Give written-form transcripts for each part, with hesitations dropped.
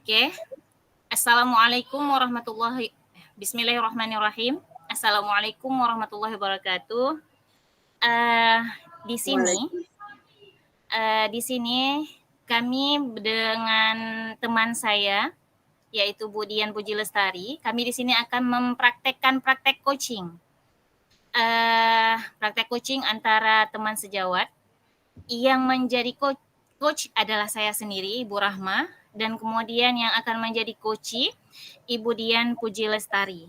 Oke. Assalamualaikum warahmatullahi Bismillahirrahmanirrahim. Assalamualaikum warahmatullahi wabarakatuh. Eh, di sini, di sini kami dengan teman saya, yaitu Bu Dian Puji Lestari. Kami di sini akan mempraktekkan praktek coaching. Praktek coaching antara teman sejawat. Yang menjadi coach adalah saya sendiri, Ibu Rahma, dan kemudian yang akan menjadi coachee Ibu Dian Puji Lestari.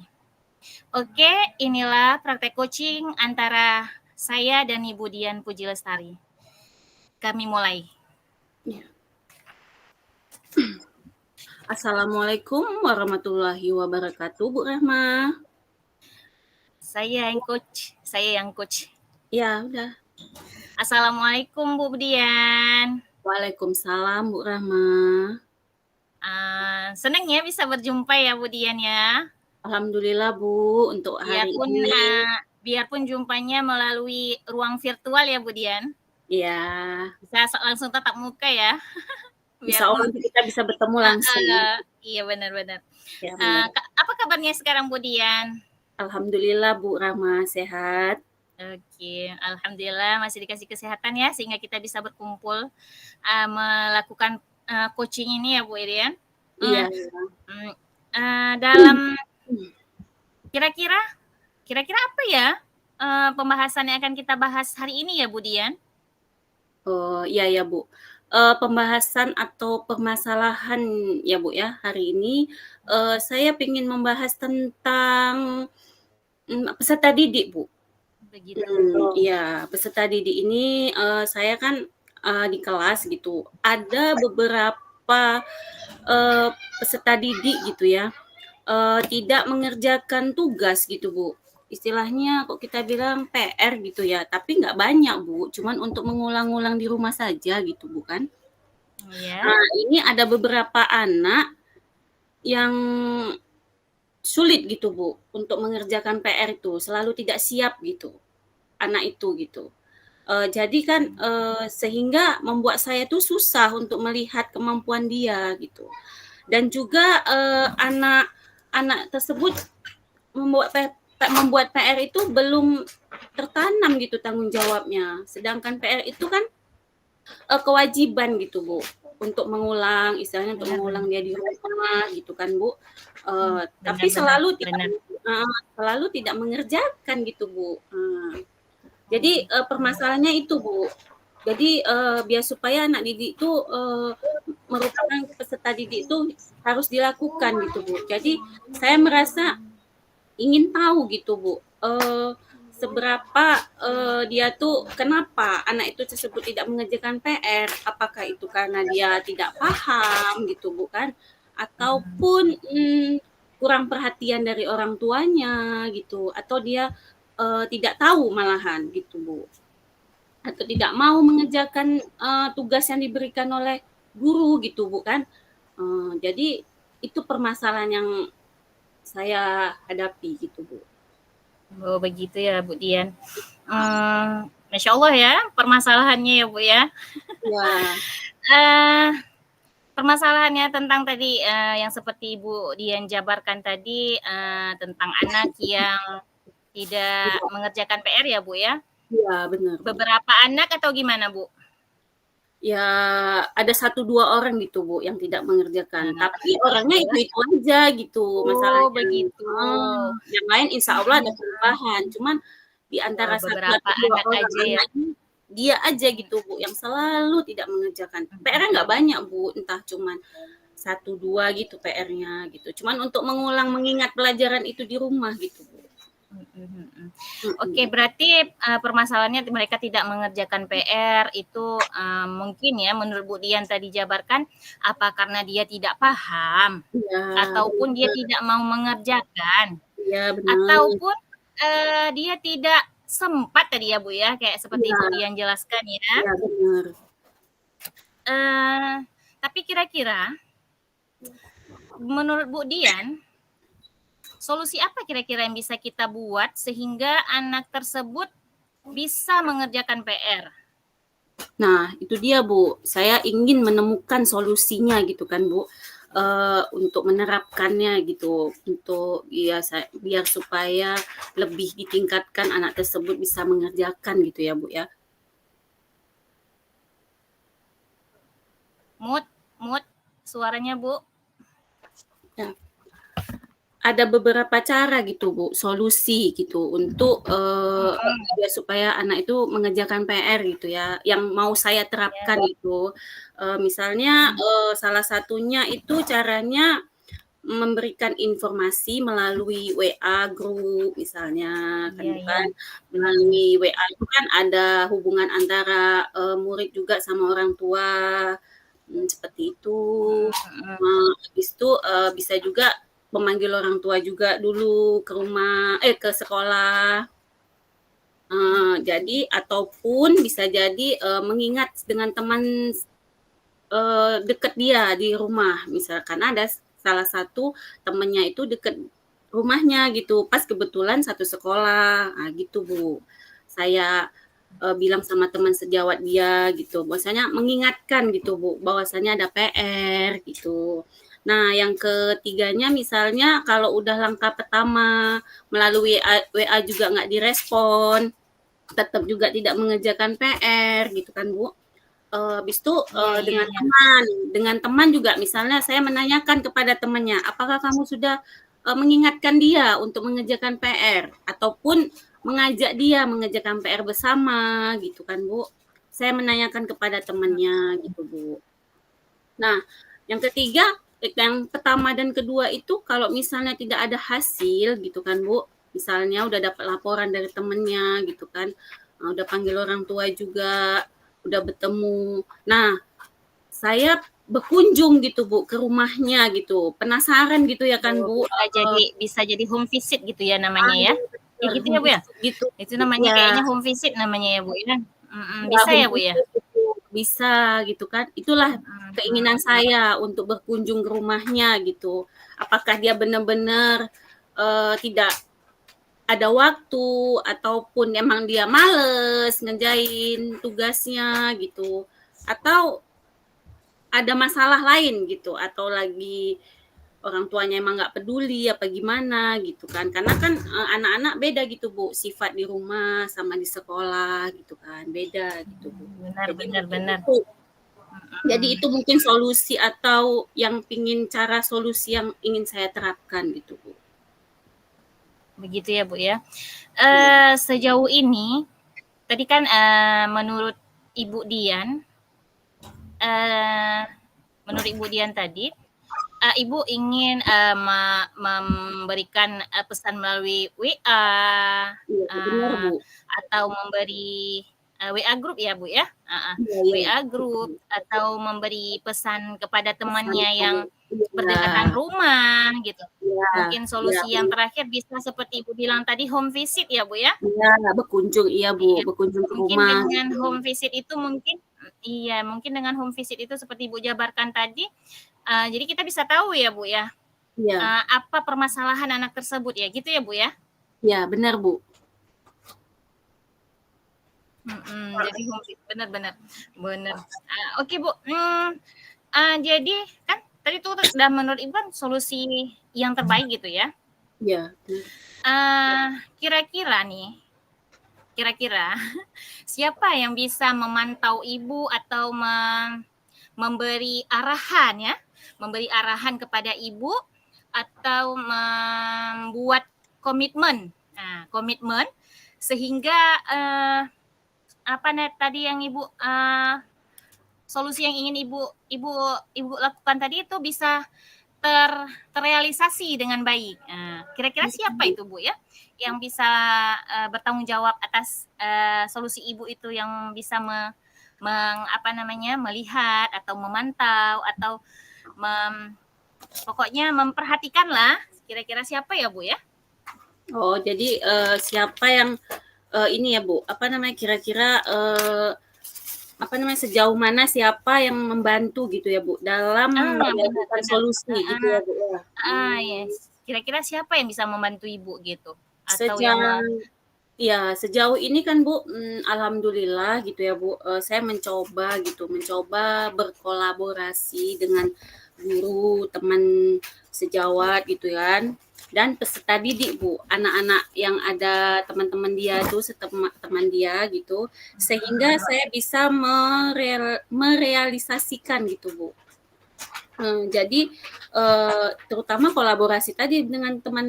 Oke, inilah praktek coaching antara saya dan Ibu Dian Puji Lestari. Kami mulai. Assalamualaikum warahmatullahi wabarakatuh, Bu Rahma. Saya yang coach. Ya, udah. Assalamualaikum Bu Dian. Waalaikumsalam, Bu Rahma. Senang ya bisa berjumpa ya Bu Dian ya. Alhamdulillah Bu, untuk hari ini. Biarpun jumpanya melalui ruang virtual ya Bu Dian. Iya. Bisa langsung tatap muka ya. Insya Allah kita bisa bertemu langsung. Iya benar-benar. Ya, apa kabarnya sekarang Bu Dian? Alhamdulillah Bu Rahma sehat. Oke, alhamdulillah masih dikasih kesehatan ya sehingga kita bisa berkumpul melakukan coaching ini ya Bu Dian. Iya. Dalam kira-kira apa ya pembahasan yang akan kita bahas hari ini ya Bu Dian? Oh iya ya Bu. Pembahasan atau permasalahan ya Bu ya hari ini saya ingin membahas tentang peserta didik Bu. Begitu. Iya, peserta didik ini saya kan di kelas gitu. Ada beberapa peserta didik gitu ya, tidak mengerjakan tugas gitu Bu. Istilahnya kok kita bilang PR gitu ya, tapi nggak banyak Bu, cuman untuk mengulang-ulang di rumah saja gitu bukan? Iya. Nah ini ada beberapa anak yang sulit gitu Bu untuk mengerjakan PR itu, selalu tidak siap gitu anak itu gitu. Jadi kan sehingga membuat saya tuh susah untuk melihat kemampuan dia gitu. Dan juga anak-anak tersebut membuat PR itu belum tertanam gitu tanggung jawabnya. Sedangkan PR itu kan kewajiban gitu Bu untuk mengulang, istilahnya untuk mengulang dia di rumah gitu kan Bu. Tapi selalu tidak mengerjakan gitu Bu. Jadi permasalahannya itu Bu. Jadi biar supaya anak didik itu merupakan peserta didik itu harus dilakukan gitu Bu. Jadi saya merasa ingin tahu gitu Bu, seberapa dia tuh kenapa anak itu tersebut tidak mengerjakan PR? Apakah itu karena dia tidak paham gitu Bu kan? Ataupun kurang perhatian dari orang tuanya gitu? Atau dia tidak tahu malahan gitu Bu, atau tidak mau mengerjakan tugas yang diberikan oleh guru gitu Bu kan. Jadi itu permasalahan yang saya hadapi gitu Bu. Oh begitu ya Bu Dian. Masya Allah ya permasalahannya ya Bu ya. Permasalahannya tentang tadi yang seperti Ibu Dian jabarkan tadi tentang anak yang tidak mengerjakan PR ya Bu ya? Iya benar. Beberapa anak atau gimana Bu? Ya ada 1-2 orang gitu Bu yang tidak mengerjakan, tapi orangnya itu aja gitu masalahnya. Begitu. Yang lain insya Allah ada perubahan, cuman di antara 1 atau 2 orang aja ya. Dia aja gitu Bu yang selalu tidak mengerjakan. PR-nya nggak banyak Bu, entah cuman 1-2 gitu PR-nya gitu. Cuman untuk mengingat pelajaran itu di rumah gitu Bu. Oke, berarti permasalahannya mereka tidak mengerjakan PR itu mungkin ya menurut Bu Dian tadi jabarkan apa karena dia tidak paham ataupun dia tidak mau mengerjakan ataupun dia tidak sempat tadi ya Bu ya kayak seperti Bu Dian jelaskan ya. Iya benar. Tapi kira-kira menurut Bu Dian solusi apa kira-kira yang bisa kita buat sehingga anak tersebut bisa mengerjakan PR? Nah, itu dia Bu. Saya ingin menemukan solusinya gitu kan Bu. untuk menerapkannya gitu, untuk biar supaya lebih ditingkatkan anak tersebut bisa mengerjakan gitu ya, Bu, ya? Mut, suaranya Bu. Ya. Ada beberapa cara gitu, Bu, solusi gitu untuk, biar supaya anak itu mengerjakan PR gitu ya, yang mau saya terapkan itu. Misalnya, salah satunya itu caranya memberikan informasi melalui WA grup misalnya kan, Iya iya, bukan. benar. Melalui WA itu kan ada hubungan antara, murid juga sama orang tua, seperti itu. Mhm mhm. Habis itu, bisa juga memanggil orang tua juga dulu ke sekolah. Jadi ataupun bisa jadi, mengingat dengan teman, dekat dia di rumah. Misalkan ada salah satu temennya itu deket rumahnya gitu, pas kebetulan satu sekolah, gitu, Bu. Saya, bilang sama teman sejawat dia gitu, bahwasanya mengingatkan gitu, Bu, bahwasanya ada PR gitu. Nah, yang ketiganya misalnya kalau udah langkah pertama melalui WA juga nggak direspon, tetap juga tidak mengerjakan PR gitu kan, Bu. Habis itu, Iya iya iya. dengan teman juga misalnya saya menanyakan kepada temannya, "Apakah kamu sudah, mengingatkan dia untuk mengerjakan PR?" Ataupun mengajak dia mengerjakan PR bersama gitu kan, Bu. Saya menanyakan kepada temannya gitu, Bu. Nah, yang ketiga, yang pertama dan kedua itu kalau misalnya tidak ada hasil gitu kan, Bu, misalnya udah dapat laporan dari temennya gitu kan, udah panggil orang tua juga, udah bertemu. Nah, saya berkunjung gitu, Bu, ke rumahnya gitu, penasaran gitu ya kan, Oh, Bu, bisa jadi home visit gitu ya namanya ya? Kayak bener, gitu ya, home Bu, ya? visit gitu. Itu namanya Iya. kayaknya home visit namanya ya, Bu, ya? Iya, Bisa home ya, Bu, ya? visit itu bisa gitu kan. Itulah Mhm keinginan saya untuk berkunjung ke rumahnya gitu. Apakah dia benar-benar, tidak ada waktu ataupun emang dia males ngerjain tugasnya gitu, atau ada masalah lain gitu, atau lagi orang tuanya emang nggak peduli apa gimana gitu kan. Karena kan, anak-anak beda gitu, Bu, sifat di rumah sama di sekolah gitu kan, beda gitu, Bu. benar Jadi benar mungkin benar. itu jadi Mhm, itu mungkin solusi atau cara solusi yang ingin saya terapkan gitu, Bu. begitu ya, Bu, ya? Iya. Sejauh ini tadi kan, menurut Ibu Dian, eee, menurut Ibu Dian tadi, Ibu ingin, memberikan, pesan melalui WA, Iya, benar, eee, Bu. atau memberi, WA group ya, Bu, ya? Heeh, Iya iya, WA betul. group atau memberi pesan kepada Pesan temannya yang iya, berdekatan rumah gitu. iya, Mungkin iya, solusi yang benar. terakhir bisa seperti Ibu bilang tadi home visit ya, Bu, ya? Iya, berkunjung, iya, Bu, Iya, berkunjung ke mungkin rumah dengan gitu. home visit itu iya, mungkin dengan home visit itu seperti Ibu jabarkan tadi, jadi kita bisa tahu ya, Bu, ya, Iya, apa permasalahan anak tersebut ya, gitu ya, Bu, ya? iya, benar, Bu. Jadi home visit bener bener bener. Oke, Bu, jadi kan tadi tuh udah menurut Ibu kan solusi yang terbaik gitu ya. Iya, benar. Kira-kira nih, kira-kira siapa yang bisa memantau Ibu atau memberi arahan ya, memberi arahan kepada Ibu atau membuat komitmen. Nah, komitmen sehingga, apa tadi yang Ibu, solusi yang ingin Ibu Ibu Ibu lakukan tadi itu bisa ter terrealisasi dengan baik. Kira-kira siapa itu, Bu, ya, yang bisa, bertanggung jawab atas, solusi Ibu itu yang bisa apa namanya, melihat atau memantau atau pokoknya memperhatikanlah, kira-kira siapa ya, Bu, ya? Oh, jadi, siapa yang, ini ya, Bu, apa namanya, kira-kira, apa namanya, sejauh mana siapa yang membantu gitu ya, Bu, dalam Benar mengajukan benar, solusi gitu heeh, ya, Bu, ya? yes. Kira-kira siapa yang bisa membantu Ibu gitu? Atau yang Sejauh Ya, sejauh ini kan Bu, alhamdulillah gitu ya Bu, saya mencoba berkolaborasi dengan guru, teman sejawat gitu kan. Dan peserta didik Bu, anak-anak yang ada teman-teman dia tuh, teman dia gitu, sehingga saya bisa merealisasikan gitu Bu. Jadi terutama kolaborasi tadi dengan teman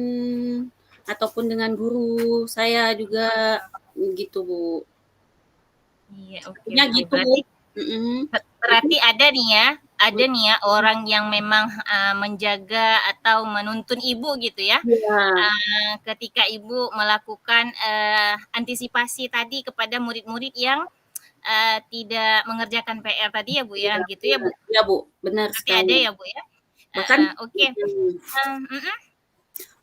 ataupun dengan guru saya juga gitu Bu. Iya, oke Intinya oke. gitu. Berarti Mm-mm. berarti ada nih ya orang yang memang menjaga atau menuntun ibu gitu ya. Iya, Ketika ibu melakukan antisipasi tadi kepada murid-murid yang tidak mengerjakan PR tadi ya Bu ya, iya, gitu ya iya, Bu? iya Bu, benar Berarti ada sekali. ya Bu ya? Bahkan Oke.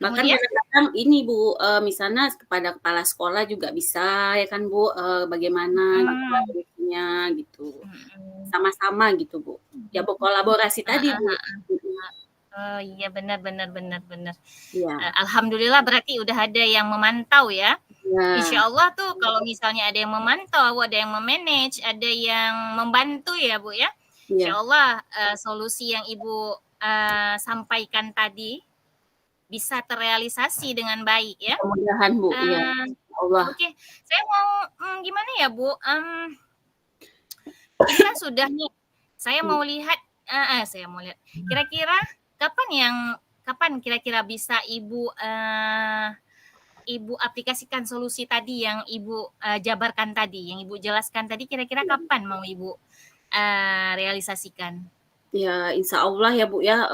bahkan Kemudian? kadang-kadang ini Bu, misalnya kepada kepala sekolah juga bisa ya kan Bu, bagaimana gitu Mhm, solusinya gitu. mhm. Sama-sama gitu Bu. Ya berkolaborasi tadi Bu. Heeh. Mhm. Oh iya, benar benar benar benar. Iya, Alhamdulillah berarti udah ada yang memantau ya. iya, Insya Allah tuh kalau misalnya ada yang memantau, ada yang memanage, ada yang membantu ya Bu ya. iya. Insya Allah solusi yang Ibu sampaikan tadi bisa terrealisasi dengan baik ya. Mudah-mudahan Bu, iya. Eee, Allah. oke, saya mau, gimana ya Bu, ini kan sudah nih, saya mau lihat saya mau lihat, kira-kira kapan kira-kira bisa Ibu aplikasikan solusi tadi yang Ibu jabarkan tadi, yang Ibu jelaskan tadi, kira-kira kapan mau Ibu realisasikan? Ya, insya Allah ya Bu ya,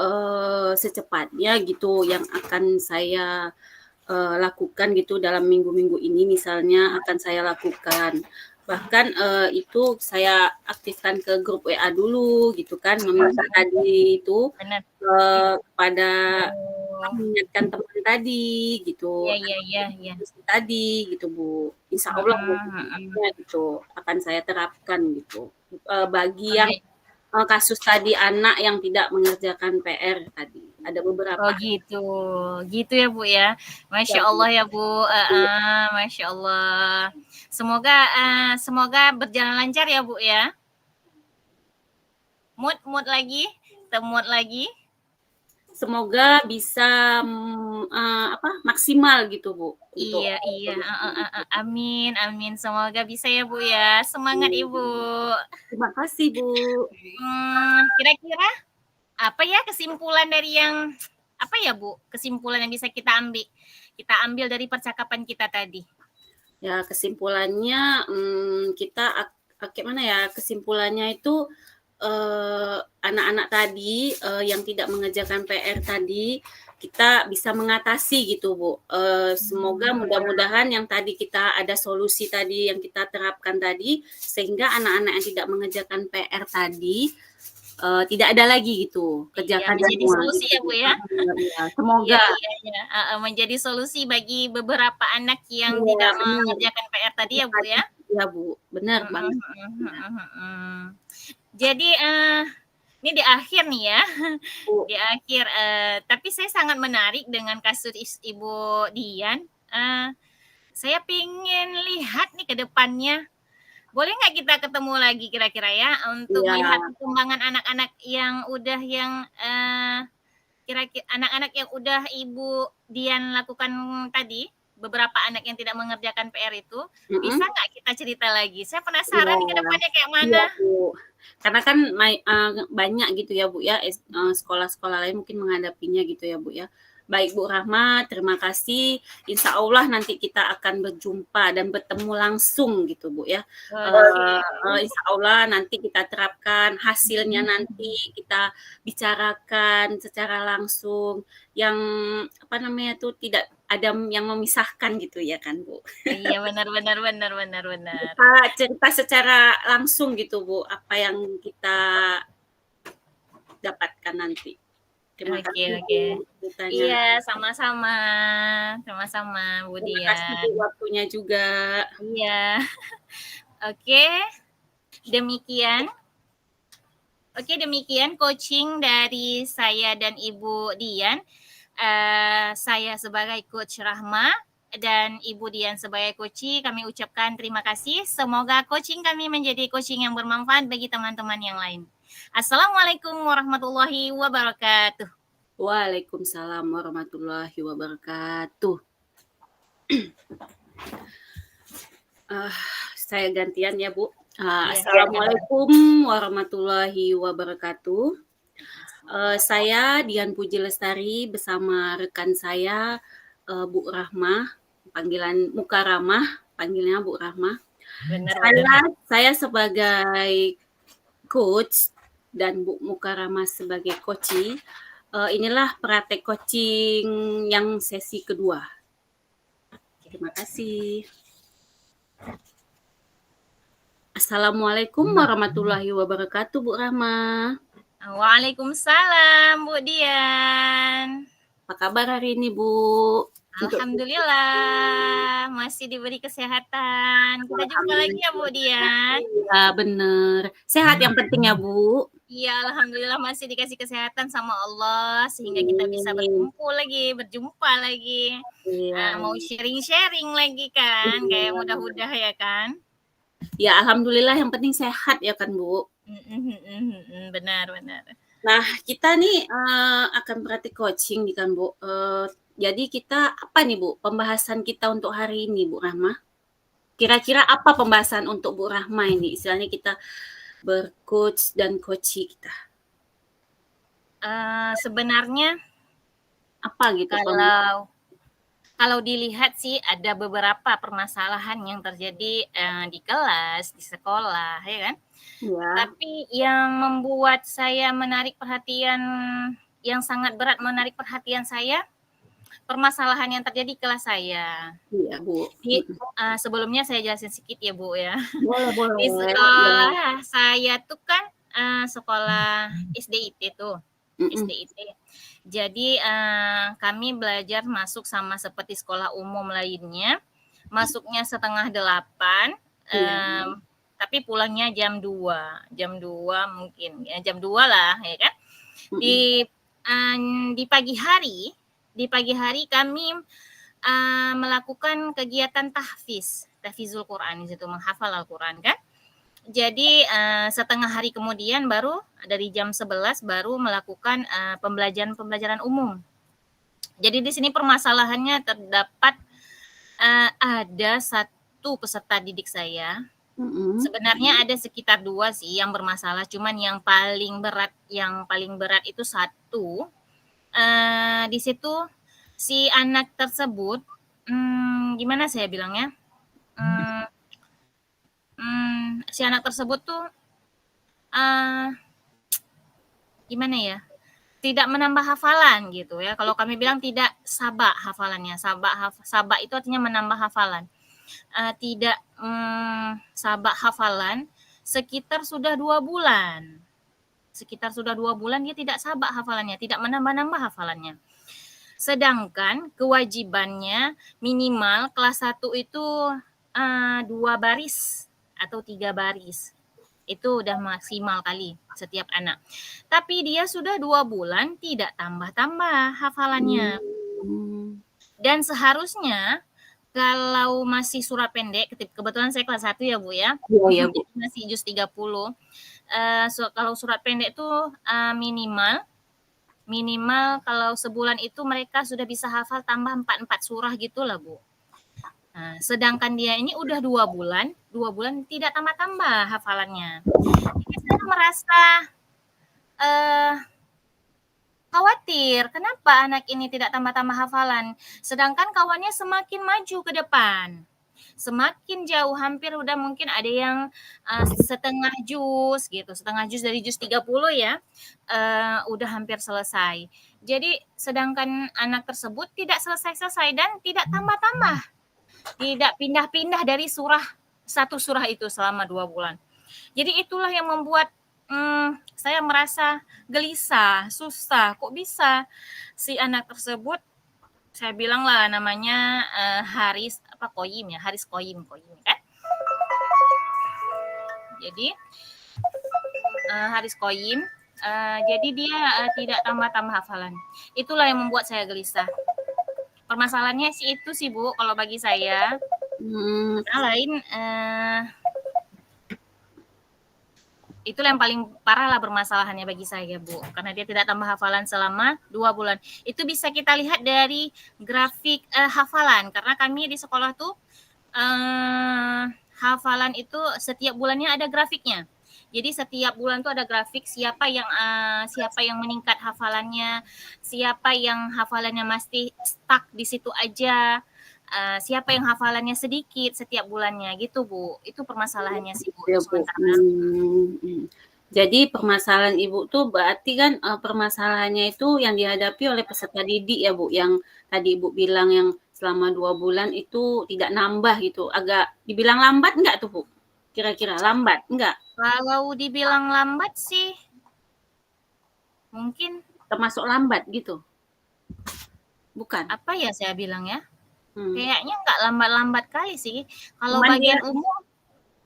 secepatnya gitu yang akan saya lakukan gitu dalam minggu-minggu ini misalnya akan saya lakukan. Bahkan itu saya aktifkan ke grup WA dulu gitu kan, meminta tadi itu Benar. kepada Oh, mengingatkan teman tadi gitu, iya iya iya iya. tadi gitu Bu. Insya Allah Mhm mhm. gitu akan saya terapkan gitu. Bagi yang Oke. kasus tadi anak yang tidak mengerjakan PR tadi, ada Oh beberapa. gitu, gitu ya Bu ya. Masya Allah ya Bu, Masya Allah. Semoga berjalan lancar ya Bu ya. Mood mood lagi, mood lagi. Semoga bisa maksimal gitu Bu untuk Iya iya, amin amin. Semoga bisa ya Bu ya. Semangat Ibu. terima kasih Bu. Kira-kira apa ya kesimpulan dari yang apa ya Bu? Kesimpulan yang bisa kita ambil dari percakapan kita tadi. Ya kesimpulannya kita gimana ya kesimpulannya itu anak-anak tadi yang tidak mengerjakan PR tadi kita bisa mengatasi gitu Bu. Semoga mudah-mudahan yang tadi kita ada solusi tadi yang kita terapkan tadi sehingga anak-anak yang tidak mengerjakan PR tadi tidak ada lagi gitu Iya, kerjakan menjadi semua. solusi ya Bu ya. Ya, Iya semoga. iya iya, menjadi solusi bagi beberapa anak yang Iya, tidak benar. mengerjakan PR tadi ya Bu ya. Iya Bu, benar Mhm banget. mhm mhm mhm. Jadi, ini di akhir nih ya, Bu. di akhir, tapi saya sangat menarik dengan kasus Ibu Dian, saya pengen lihat nih ke depannya, boleh nggak kita ketemu lagi kira-kira ya, untuk Iya, melihat perkembangan anak-anak yang udah anak-anak yang udah Ibu Dian lakukan tadi, beberapa anak yang tidak mengerjakan PR itu, bisa mhm, nggak kita cerita lagi? Saya iya, penasaran nih ke depannya kayak iya mana. Bu. Karena kan banyak gitu ya Bu ya, sekolah-sekolah lain mungkin menghadapinya gitu ya Bu ya. Baik Bu Rahma, terima kasih. Insya Allah nanti kita akan berjumpa dan bertemu langsung gitu Bu ya. Oke. Insya Allah nanti kita terapkan hasilnya nanti kita bicarakan secara langsung yang apa namanya tuh tidak ada yang memisahkan gitu ya kan Bu. Iya, benar benar benar benar benar. Kita cerita secara langsung gitu Bu, apa yang kita dapatkan nanti. Terima Oke kasih oke. Bu ceritanya. Iya, sama-sama. Sama-sama, Bu Terima kasih Bu Dian. waktunya juga. Iya. Oke, demikian. Oke, demikian coaching dari saya dan Ibu Dian. Saya sebagai Coach Rahma dan Ibu Dian sebagai coachee, kami ucapkan terima kasih. Semoga coaching kami menjadi coaching yang bermanfaat bagi teman-teman yang lain. Assalamualaikum warahmatullahi wabarakatuh. Waalaikumsalam warahmatullahi wabarakatuh. Saya gantian ya, Bu. Iya, Assalamualaikum warahmatullahi wabarakatuh. Saya Dian Puji Lestari bersama rekan saya Bu Rahmah, panggilan Mukaramah, panggilnya Bu Rahmah. benar. Saya sebagai coach dan Bu Mukaramah sebagai coachee. Inilah praktek coaching yang sesi kedua. Terima kasih. Assalamualaikum warahmatullahi wabarakatuh, Bu Rahma. Waalaikumsalam, Bu Dian. Apa kabar hari ini, Bu? Alhamdulillah, masih diberi kesehatan. Kita jumpa lagi ya, Bu Dian. Ya, bener. Sehat yang penting ya, Bu. Iya, alhamdulillah masih dikasih kesehatan sama Allah sehingga kita bisa berkumpul lagi, berjumpa lagi. Iya. Mau sharing-sharing lagi kan, kayak mudah-mudah ya kan. Ya, alhamdulillah yang penting sehat ya kan, Bu. Benar. Nah, kita nih akan praktik coaching nih kan, Bu. Jadi kita apa nih, Bu? Pembahasan kita untuk hari ini, Bu Rahma. Kira-kira apa pembahasan untuk Bu Rahma ini? Istilahnya kita bercoach dan coachee kita. Sebenarnya apa gitu? Kalau dilihat sih ada beberapa permasalahan yang terjadi di kelas, di sekolah, ya kan? Ya. Tapi yang membuat saya menarik perhatian, yang sangat berat menarik perhatian saya, permasalahan yang terjadi di kelas saya. Iya, Bu. Sebelumnya saya jelasin sedikit ya, Bu ya. Boleh. Di sekolah saya tuh kan sekolah SDIT tuh. SDIT. Jadi kami belajar masuk sama seperti sekolah umum lainnya. Masuknya 7:30, tapi pulangnya jam 2. Jam 2 mungkin, ya jam 2 lah ya kan. Di pagi hari kami melakukan kegiatan tahfizul Quran, di situ menghafal Al-Quran kan. Jadi setengah hari kemudian baru dari jam 11 baru melakukan pembelajaran umum. Jadi di sini permasalahannya terdapat ada satu peserta didik saya. Sebenarnya ada sekitar 2 sih yang bermasalah, cuman yang paling berat itu 1. Di situ si anak tersebut gimana saya bilangnya? Si anak tersebut tuh gimana ya? Tidak menambah hafalan gitu ya. Kalau kami bilang tidak sabak hafalannya. Sabak itu artinya menambah hafalan. Tidak sabak hafalan sekitar sudah 2 bulan. Dia tidak sabak hafalannya, tidak menambah hafalannya. Sedangkan kewajibannya minimal kelas 1 itu 2 baris atau 3 baris. Itu udah maksimal kali setiap anak. Tapi dia sudah 2 bulan tidak tambah-tambah hafalannya. Dan seharusnya kalau masih surat pendek, kebetulan saya kelas 1 ya Bu ya. Iya, Bu. Masih juz 30. Kalau surat pendek tuh minimal kalau sebulan itu mereka sudah bisa hafal tambah 4 surah gitulah Bu. Nah, sedangkan dia ini udah 2 bulan tidak tambah-tambah hafalannya. Jadi saya merasa khawatir, kenapa anak ini tidak tambah-tambah hafalan, sedangkan kawannya semakin maju ke depan. Semakin jauh, hampir udah mungkin ada yang setengah juz dari juz 30 ya, udah hampir selesai. Jadi sedangkan anak tersebut tidak selesai-selesai dan tidak tambah-tambah. Tidak pindah-pindah dari satu surah itu selama 2 bulan. Jadi itulah yang membuat saya merasa gelisah, susah. Kok bisa si anak tersebut, saya bilang lah namanya Haris Koyim kan. Jadi Haris Koyim. Jadi dia tidak tambah-tambah hafalan. Itulah yang membuat saya gelisah. Permasalahannya sih itu sih Bu, kalau bagi saya. Lain Itulah yang paling parah lah bermasalahannya bagi saya, Bu. Karena dia tidak tambah hafalan selama 2 bulan. Itu bisa kita lihat dari grafik hafalan. Karena kami di sekolah tuh hafalan itu setiap bulannya ada grafiknya. Jadi setiap bulan tuh ada grafik siapa yang meningkat hafalannya, siapa yang hafalannya masih stuck di situ aja, siapa yang hafalannya sedikit setiap bulannya gitu, Bu. Itu permasalahannya sih, Bu, Ya, untuk Bu. sementara. Jadi permasalahan Ibu tuh berarti kan permasalahannya itu yang dihadapi oleh peserta didik ya Bu, yang tadi Ibu bilang yang selama 2 bulan itu tidak nambah gitu, agak dibilang lambat enggak tuh Bu? Kira-kira lambat enggak? Kalau dibilang lambat sih mungkin Termasuk lambat gitu? Bukan? apa ya saya bilang ya? Hmm. Kayaknya nggak lambat-lambat kali sih. Kalau Cuman bagian umum,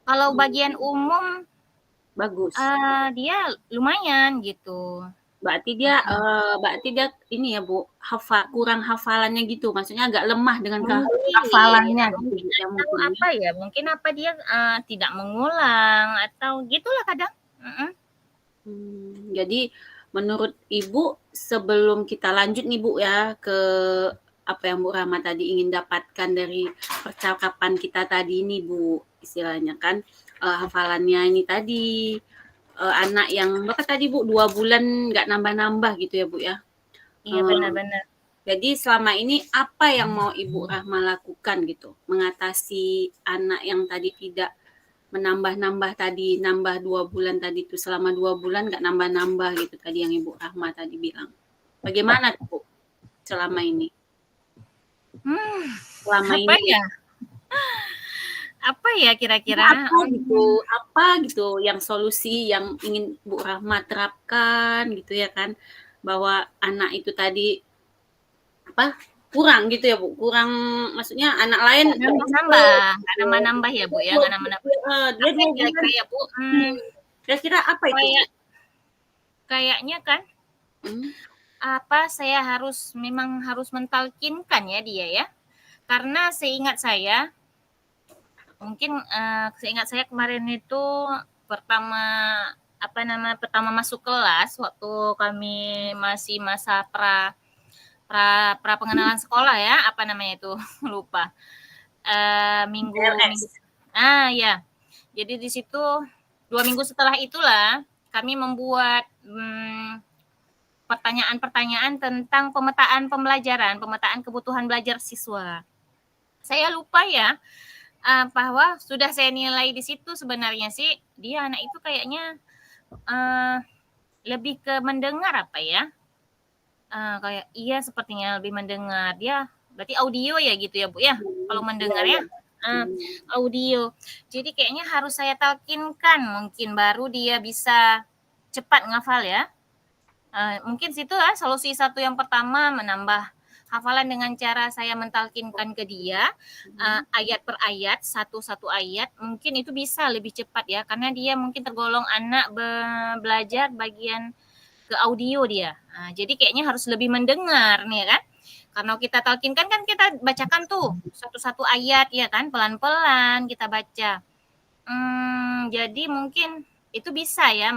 kalau bagian umum bagus. dia lumayan gitu. Berarti dia ini ya Bu, kurang hafalannya gitu, maksudnya agak lemah dengan hafalannya gitu Bu ya Atau mungkin. apa ya? Mungkin apa dia tidak mengulang atau gitulah kadang. Jadi menurut Ibu sebelum kita lanjut nih Bu ya ke apa yang Bu Rahma tadi ingin dapatkan dari percakapan kita tadi ini Bu, istilahnya kan hafalannya ini tadi anak yang berapa tadi Bu 2 bulan nggak nambah-nambah gitu ya Bu ya. Iya benar-benar. Jadi selama ini apa yang mau Ibu Rahma lakukan gitu mengatasi anak yang tadi tidak menambah-nambah tadi, nambah 2 bulan tadi itu selama 2 bulan nggak nambah-nambah gitu tadi yang Ibu Rahma tadi bilang. Bagaimana tuh Bu selama ini? Selama Apa ini ya? Apa ya kira-kira? apa gitu yang solusi yang ingin Bu Rahma terapkan gitu ya kan, bahwa anak itu tadi kurang gitu ya Bu, kurang maksudnya anak lain Nggak nambah-nambah ya Bu ya, nggak nambah-nambah. dia 2 bulan. Kira-kira ya Bu, Kira-kira apa itu? kayaknya kan saya memang harus mentalkinkan ya dia ya. Karena seingat saya kemarin itu pertama masuk kelas waktu kami masih masa pra pengenalan sekolah ya, apa namanya itu lupa. Minggu ya. Jadi di situ 2 minggu setelah itulah kami membuat pertanyaan-pertanyaan tentang pemetaan kebutuhan belajar siswa. Saya lupa ya bahwa sudah saya nilai di situ sebenarnya sih dia anak itu kayaknya lebih ke mendengar apa ya, kayak iya sepertinya lebih mendengar. Dia berarti audio ya gitu ya Bu ya, kalau mendengar ya audio. Jadi kayaknya harus saya talkinkan mungkin baru dia bisa cepat ngafal ya. Mungkin situ ya solusi satu yang pertama, menambah hafalan dengan cara saya mentalkinkan ke dia ayat per ayat, satu ayat, mungkin itu bisa lebih cepat ya, karena dia mungkin tergolong anak belajar bagian ke audio dia. Jadi kayaknya harus lebih mendengar nih kan. Karena kita talkinkan kan kita bacakan tuh satu ayat ya kan, pelan-pelan kita baca. Jadi mungkin itu bisa ya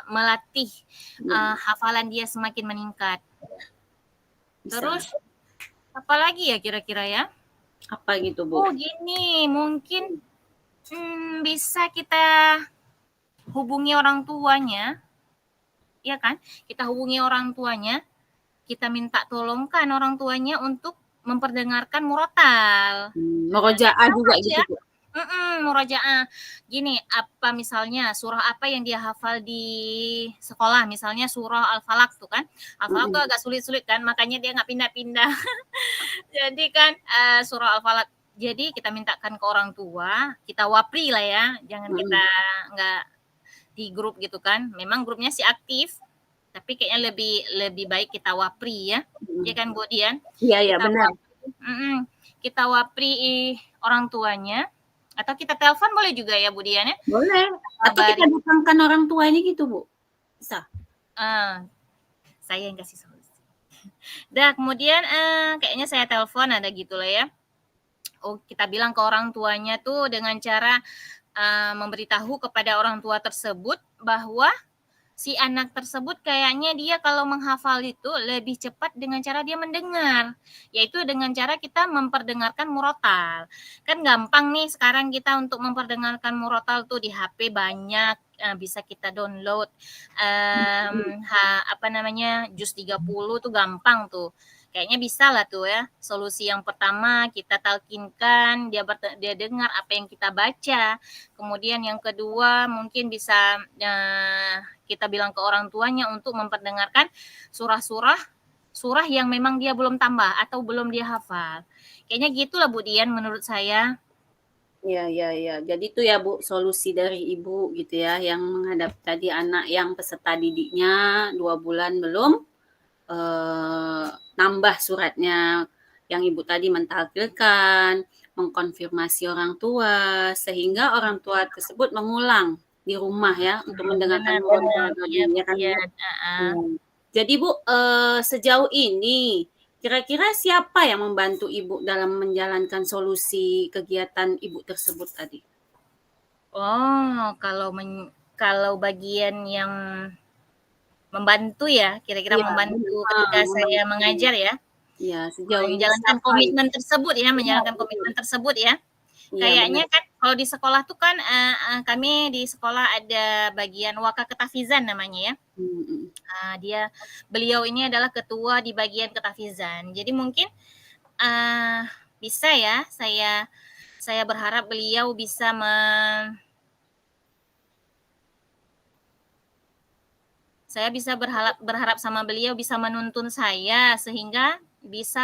melatih hafalan dia semakin meningkat. Bisa. Terus apalagi ya kira-kira ya? Apa gitu Bu? Oh gini, mungkin bisa kita hubungi orang tuanya, ya kan? Kita hubungi orang tuanya, kita minta tolongkan orang tuanya untuk memperdengarkan murotal. Murojaah juga gitu Bu? Murojaah. Gini, apa misalnya surah apa yang dia hafal di sekolah, misalnya surah Al-Falaq tuh kan. Al-Falaq tuh agak sulit-sulit kan, makanya dia nggak pindah-pindah. Jadi kan surah Al-Falaq. Jadi kita mintakan ke orang tua, kita wapri lah ya, jangan kita nggak di grup gitu kan. Memang grupnya sih aktif, tapi kayaknya lebih baik kita wapri ya. Ya kan Bu Dian? Iya benar. Kita wapri orang tuanya. Atau kita telepon boleh juga ya Bu Dian ya? Boleh. Atau kita datangkan orang tuanya gitu Bu? Bisa? Saya yang kasih solusi. Kemudian kayaknya saya telepon ada gitu lah ya. Oh kita bilang ke orang tuanya tuh dengan cara memberitahu kepada orang tua tersebut bahwa si anak tersebut kayaknya dia kalau menghafal itu lebih cepat dengan cara dia mendengar, yaitu dengan cara kita memperdengarkan murotal. Kan gampang nih sekarang kita untuk memperdengarkan murotal tuh di HP banyak, bisa kita download, Juz 30 tuh gampang tuh. Kayaknya bisa lah tuh ya. Solusi yang pertama kita talkinkan, dia dengar apa yang kita baca. Kemudian yang kedua mungkin bisa kita bilang ke orang tuanya untuk memperdengarkan surah yang memang dia belum tambah atau belum dia hafal. Kayaknya gitulah Bu Dian menurut saya. Ya, ya, ya. Jadi itu ya Bu solusi dari Ibu gitu ya, yang menghadapi tadi anak yang peserta didiknya 2 bulan belum nambah suratnya, yang Ibu tadi mentalkilkan, mengkonfirmasi orang tua, sehingga orang tua tersebut mengulang di rumah ya untuk mendengarkan murotal tadi Iya Bu ya kan Bu? Dian. Jadi Bu, sejauh ini kira-kira siapa yang membantu Ibu dalam menjalankan solusi kegiatan Ibu tersebut tadi? Oh, kalau bagian yang membantu ya, kira-kira Iya, membantu ketika saya membantu. mengajar ya, Iya, sejauh ini menjalankan siapa itu? komitmen tersebut ya, Iya, menjalankan betul. komitmen tersebut ya. Iya, benar. Kayaknya kan kalau di sekolah tuh kan, kami di sekolah ada bagian wakaketafizan namanya ya. Mhm. Beliau ini adalah ketua di bagian ketafizan. Jadi mungkin, eee, bisa ya saya berharap beliau bisa saya bisa berharap sama beliau bisa menuntun saya sehingga bisa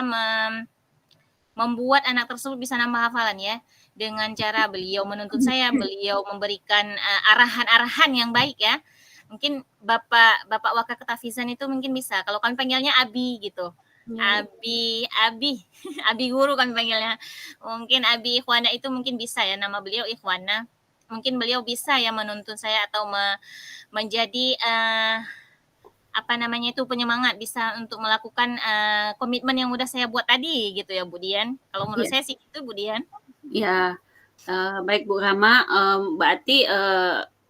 membuat anak tersebut bisa nambah hafalan ya. Dengan cara beliau menuntun saya, beliau memberikan, arahan-arahan yang baik ya. Mungkin Bapak Wakaketafizan itu mungkin bisa, kalau kami panggilnya Abi gitu. Iya, Abi, Abi guru kami panggilnya. Mungkin Abi Ikhwana itu mungkin bisa ya, nama beliau Ikhwana. Mungkin beliau bisa ya menuntun saya atau menjadi, penyemangat bisa untuk melakukan, komitmen yang udah saya buat tadi gitu ya Bu Dian. Kalau menurut iya. saya sih gitu Bu Dian. Ya, baik Bu Rama, berarti,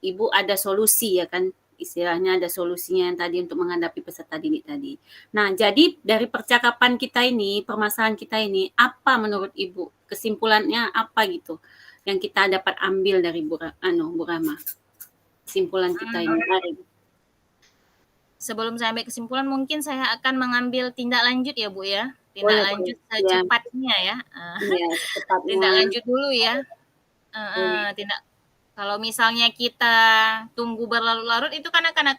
Ibu ada solusi ya kan, istilahnya ada solusinya yang tadi untuk menghadapi peserta didik tadi. Nah, jadi dari percakapan kita ini, permasalahan kita ini, apa menurut Ibu kesimpulannya apa gitu, yang kita dapat ambil dari Bu Rama? Kesimpulan kita ini, Mmm, mari. Sebelum saya ambil kesimpulan mungkin saya akan mengambil tindak lanjut ya Bu ya, tindak Boleh, boleh. lanjut Iya, secepatnya ya, iya, secepatnya. tindak lanjut dulu ya, Boleh. kalau misalnya kita tunggu berlarut-larut itu kan akan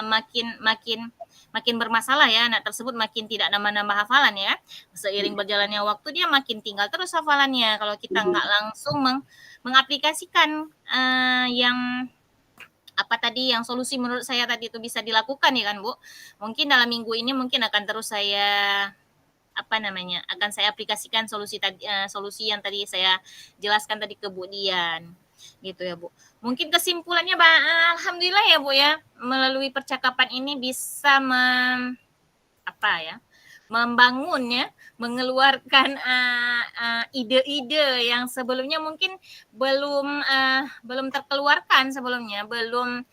makin makin makin bermasalah ya, anak tersebut makin tidak nambah-nambah hafalan ya. Seiring berjalannya waktu dia makin tinggal terus hafalannya kalau kita Mhm. nggak langsung mengaplikasikan, yang yang solusi menurut saya tadi itu bisa dilakukan ya kan Bu. Mungkin dalam minggu ini mungkin akan terus akan saya aplikasikan solusi yang tadi saya jelaskan tadi ke Bu Dian, gitu ya Bu. Mungkin kesimpulannya alhamdulillah ya Bu ya, melalui percakapan ini bisa membangun ya, mengeluarkan, ide-ide yang sebelumnya mungkin belum terkeluarkan sebelumnya, belum,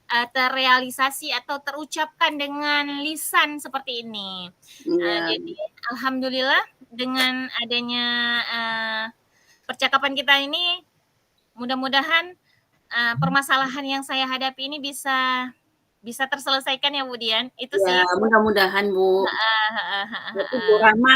terrealisasi atau terucapkan dengan lisan seperti ini. Iya. Jadi alhamdulillah dengan adanya, percakapan kita ini mudah-mudahan, permasalahan yang saya hadapi ini bisa bisa terselesaikan ya Bu Dian, itu Ya, sih. mudah-mudahan Bu. Heeh heeh heeh Berarti Bu heeh. Rahma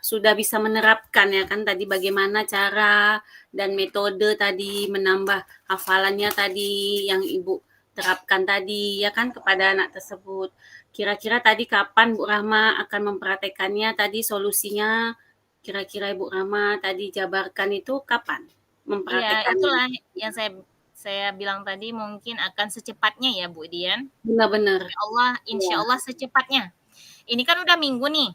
sudah bisa menerapkan ya kan tadi bagaimana cara dan metode tadi menambah hafalannya tadi yang Ibu terapkan tadi ya kan kepada anak tersebut. Kira-kira tadi kapan Bu Rahma akan mempraktekannya tadi solusinya? Kira-kira Ibu Rahma tadi jabarkan itu kapan Iya, mempraktekannya? itulah yang saya bilang tadi mungkin akan secepatnya ya Bu Dian. Benar-benar. Insya Iya, Allah secepatnya. Ini kan udah Minggu nih,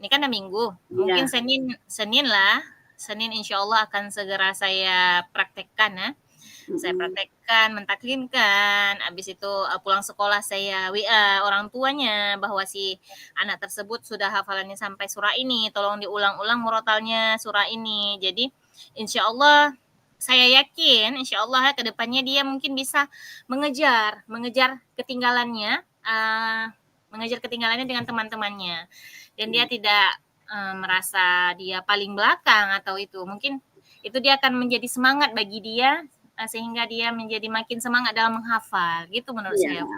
ini kan udah Minggu, mungkin iya. Senin lah, Senin insya Allah akan segera saya praktekkan ya. Saya Mm-mm. praktekkan, mentaklimkan, habis itu pulang sekolah saya WA orang tuanya bahwa si anak tersebut sudah hafalannya sampai surah ini, tolong diulang-ulang murotalnya surah ini. Jadi insya Allah saya yakin insya Allah ke depannya dia mungkin bisa mengejar ketinggalannya, mengejar ketinggalannya dengan teman-temannya. Dan dia tidak merasa dia paling belakang atau itu. Mungkin itu dia akan menjadi semangat bagi dia, sehingga dia menjadi makin semangat dalam menghafal. Gitu menurut Iya. saya, Bu.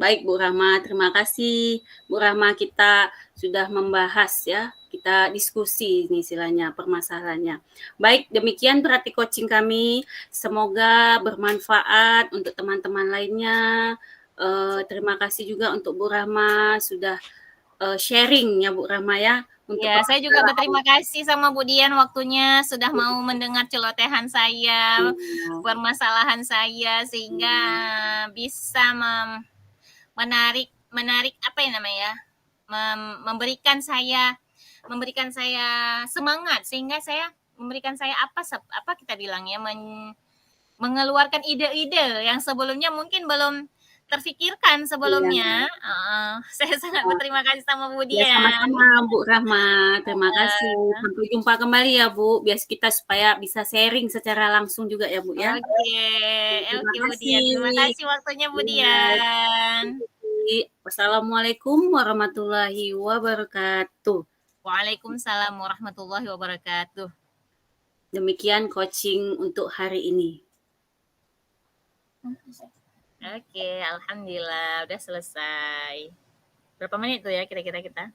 Baik Bu Rahma, terima kasih Bu Rahma, kita sudah membahas ya, kita diskusi nih istilahnya permasalahannya. Baik, demikian berarti coaching kami, semoga bermanfaat untuk teman-teman lainnya. Terima kasih juga untuk Bu Rahma sudah sharing ya Bu Rahma ya untuk Ya, saya juga permasalahan. berterima kasih sama Bu Dian waktunya sudah mau mendengar celotehan saya, permasalahan saya sehingga bisa menarik menarik apa ya namanya, memberikan saya semangat sehingga saya memberikan saya apa kita bilang ya, mengeluarkan ide-ide yang sebelumnya mungkin belum terfikirkan Iya. sebelumnya. Saya sangat berterima kasih sama Bu Ya, Dian. sama-sama Bu Rahma. Terima kasih. Sampai jumpa kembali ya Bu. Biar kita supaya bisa sharing secara langsung juga ya Bu ya. Oke, Terima oke Bu Dian. kasih. Terima kasih waktunya Bu Iya. Dian. Wassalamualaikum warahmatullahi wabarakatuh. Waalaikumsalam warahmatullahi wabarakatuh. Demikian coaching untuk hari ini. Oke, alhamdulillah udah selesai. Berapa menit tuh ya kira-kira kita?